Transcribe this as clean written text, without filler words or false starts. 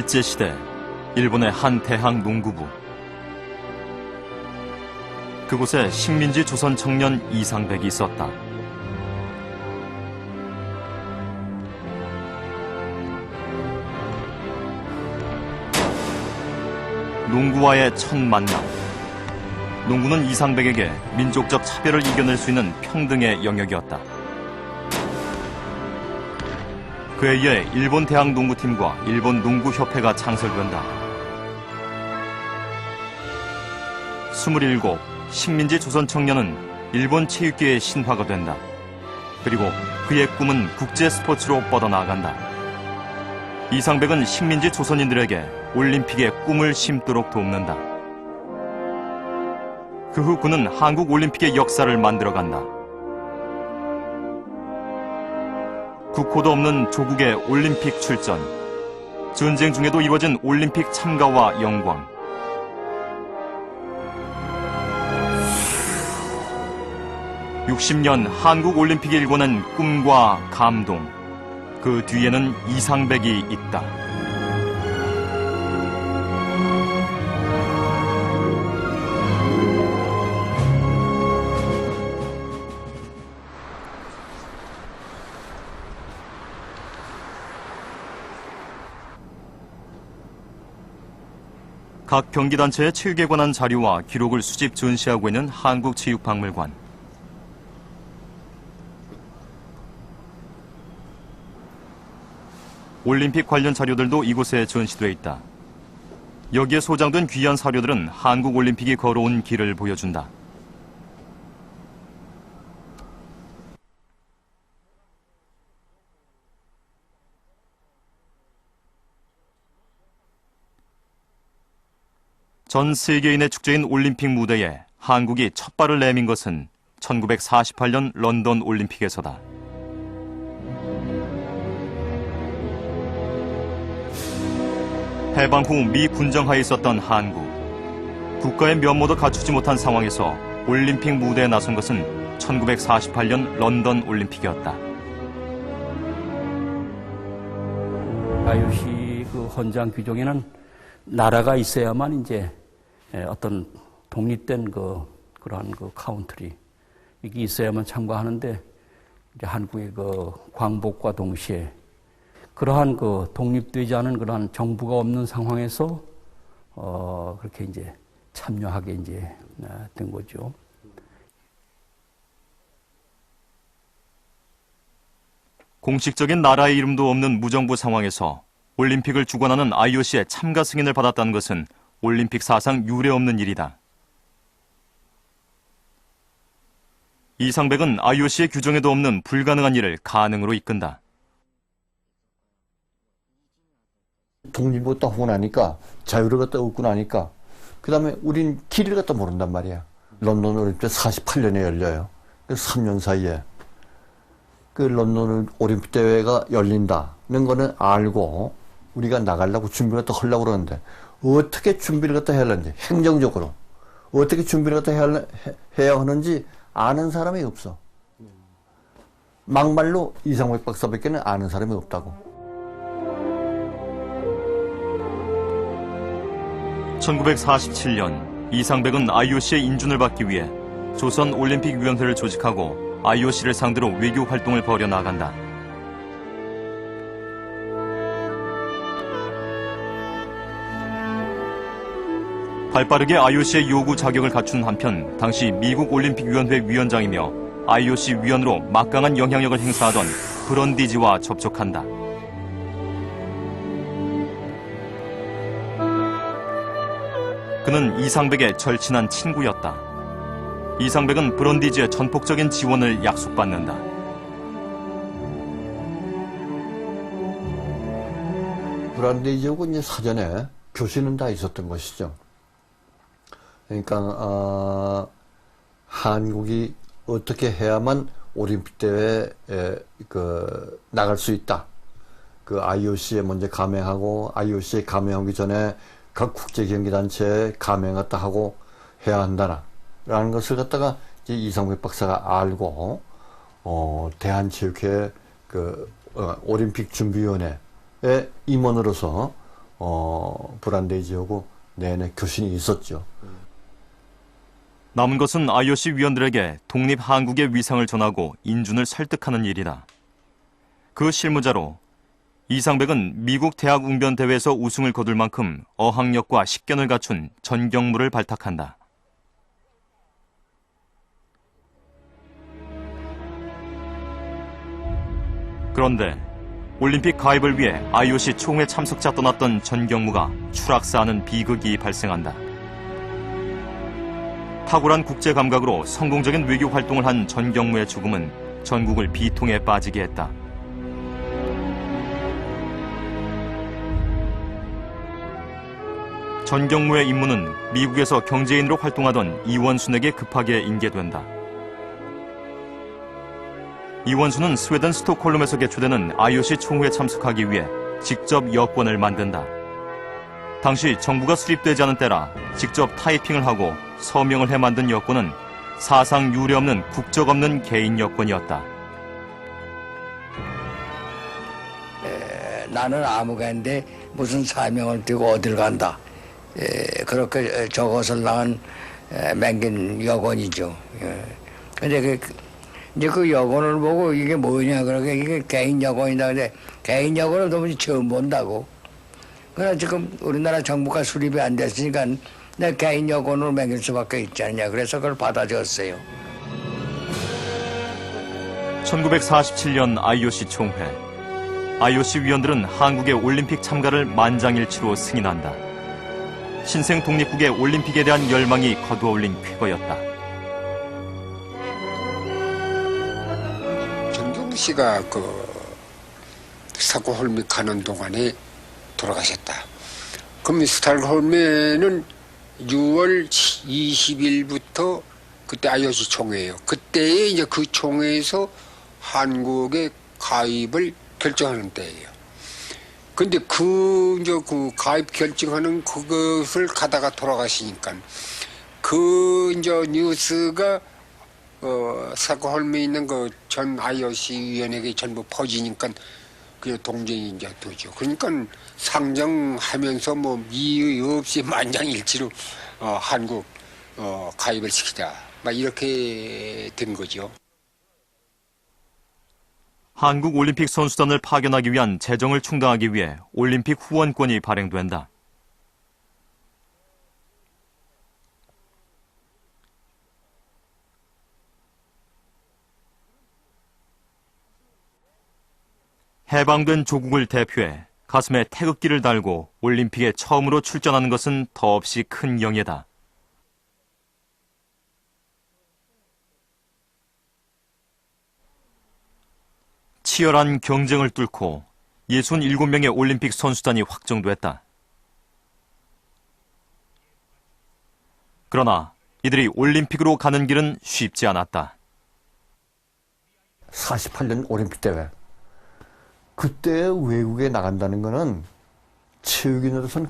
일제시대 일본의 한 대학 농구부. 그곳에 식민지 조선 청년 이상백이 있었다. 농구와의 첫 만남. 농구는 이상백에게 민족적 차별을 이겨낼 수 있는 평등의 영역이었다. 그에 의해 일본 대학 농구팀과 일본 농구협회가 창설된다. 27 식민지 조선 청년은 일본 체육계의 신화가 된다. 그리고 그의 꿈은 국제 스포츠로 뻗어나간다. 이상백은 식민지 조선인들에게 올림픽의 꿈을 심도록 돕는다. 그 후 그는 한국 올림픽의 역사를 만들어간다. 국호도 없는 조국의 올림픽 출전, 전쟁 중에도 이루어진 올림픽 참가와 영광. (60년) 한국 올림픽이 일궈낸 꿈과 감동, 그 뒤에는 이상백이 있다. 각 경기단체의 체육에 관한 자료와 기록을 수집 전시하고 있는 한국체육박물관. 올림픽 관련 자료들도 이곳에 전시되어 있다. 여기에 소장된 귀한 사료들은 한국 올림픽이 걸어온 길을 보여준다. 전 세계인의 축제인 올림픽 무대에 한국이 첫 발을 내민 것은 1948년 런던 올림픽에서다. 해방 후 미 군정하에 있었던 한국. 국가의 면모도 갖추지 못한 상황에서 올림픽 무대에 나선 것은 1948년 런던 올림픽이었다. IOC 그 헌장 규정에는 나라가 있어야만 이제 어떤 독립된 그러한 카운트리 이게 있어야만 참가하는데, 이제 한국의 그 광복과 동시에 그러한 독립되지 않은 그러한 정부가 없는 상황에서 그렇게 이제 참여하게 이제 된 거죠. 공식적인 나라의 이름도 없는 무정부 상황에서 올림픽을 주관하는 IOC의 참가 승인을 받았다는 것은 올림픽 사상 유례없는 일이다. 이상백은 IOC의 규정에도 없는 불가능한 일을 가능으로 이끈다. 독립을 또 하고 나니까, 자유를 갖다 얻고 나니까, 그 다음에 우린 길을 갖다 모른단 말이야. 런던 올림픽 48년에 열려요. 3년 사이에. 그 런던 올림픽 대회가 열린다는 거는 알고, 우리가 나가려고 준비를 갖다 하려고 그러는데, 어떻게 준비를 갖다 해야 하는지, 행정적으로. 어떻게 준비를 갖다 해야 하는지 아는 사람이 없어. 막말로 이상백 박사밖에는 아는 사람이 없다고. 1947년 이상백은 IOC의 인준을 받기 위해 조선올림픽위원회를 조직하고 IOC를 상대로 외교 활동을 벌여 나간다. 발빠르게 IOC의 요구 자격을 갖춘 한편 당시 미국 올림픽위원회 위원장이며 IOC 위원으로 막강한 영향력을 행사하던 브런디지와 접촉한다. 그는 이상백의 절친한 친구였다. 이상백은 브런디지의 전폭적인 지원을 약속받는다. 브런디지하고 이제 사전에 교신은 다 있었던 것이죠. 그러니까 한국이 어떻게 해야만 올림픽 대회에 나갈 수 있다. 그 IOC에 먼저 가맹하고, IOC에 가맹하기 전에 각 국제경기단체에 가맹 갖다 하고 해야 한다라는 것을 갖다가 이제 이상백 박사가 알고, 대한체육회 올림픽 준비위원회의 임원으로서 브란데이지하고 내내 교신이 있었죠. 남은 것은 IOC 위원들에게 독립 한국의 위상을 전하고 인준을 설득하는 일이다. 그 실무자로 이상백은 미국 대학 웅변 대회에서 우승을 거둘 만큼 어학력과 식견을 갖춘 전경무를 발탁한다. 그런데 올림픽 가입을 위해 IOC 총회 참석자 떠났던 전경무가 추락사하는 비극이 발생한다. 탁월한 국제 감각으로 성공적인 외교 활동을 한 전경무의 죽음은 전국을 비통에 빠지게 했다. 전경무의 임무는 미국에서 경제인으로 활동하던 이원순에게 급하게 인계된다. 이원순은 스웨덴 스톡홀름에서 개최되는 IOC 총회에 참석하기 위해 직접 여권을 만든다. 당시 정부가 수립되지 않은 때라 직접 타이핑을 하고 서명을 해 만든 여권은 사상 유례없는 국적 없는 개인 여권이었다. 나는 아무개인데 무슨 사명을 띠고 어딜 간다. 그렇게 적어서 나온 맹긴 여권이죠. 근데 이제 그 여권을 보고 이게 뭐냐 그러게 이게 개인 여권이다. 근데 개인 여권을 도무지 처음 본다고. 그러나 지금 우리나라 정부가 수립이 안 됐으니까 내 개인 여권으로 맹길 수밖에 있지 않냐. 그래서 그걸 받아줬어요. 1947년 IOC 총회. IOC 위원들은 한국의 올림픽 참가를 만장일치로 승인한다. 신생 독립국의 올림픽에 대한 열망이 거두어올린 쾌거였다. 전경 씨가 스톡홀m 가는 동안에 돌아가셨다. 그럼 스톡홀m에는 6월 20일부터 그때 IOC 총회예요. 그때에 이제 그 총회에서 한국의 가입을 결정하는 때예요. 근데 그 가입 결정하는 그것을 가다가 돌아가시니까 이제 뉴스가 스톡홀m에 있는 전 IOC 위원에게 전부 퍼지니까 그 동정이 이제 되죠. 그러니까 상정하면서 이의 없이 만장일치로 한국 가입을 시키자. 막 이렇게 된 거죠. 한국 올림픽 선수단을 파견하기 위한 재정을 충당하기 위해 올림픽 후원권이 발행된다. 해방된 조국을 대표해 가슴에 태극기를 달고 올림픽에 처음으로 출전하는 것은 더없이 큰 영예다. 치열한 경쟁을 뚫고 67명의 올림픽 선수단이 확정됐다. 그러나 이들이 올림픽으로 가는 길은 쉽지 않았다. 48년 올림픽 대회. 그때 외국에 나간다는 거는 체육인으로서는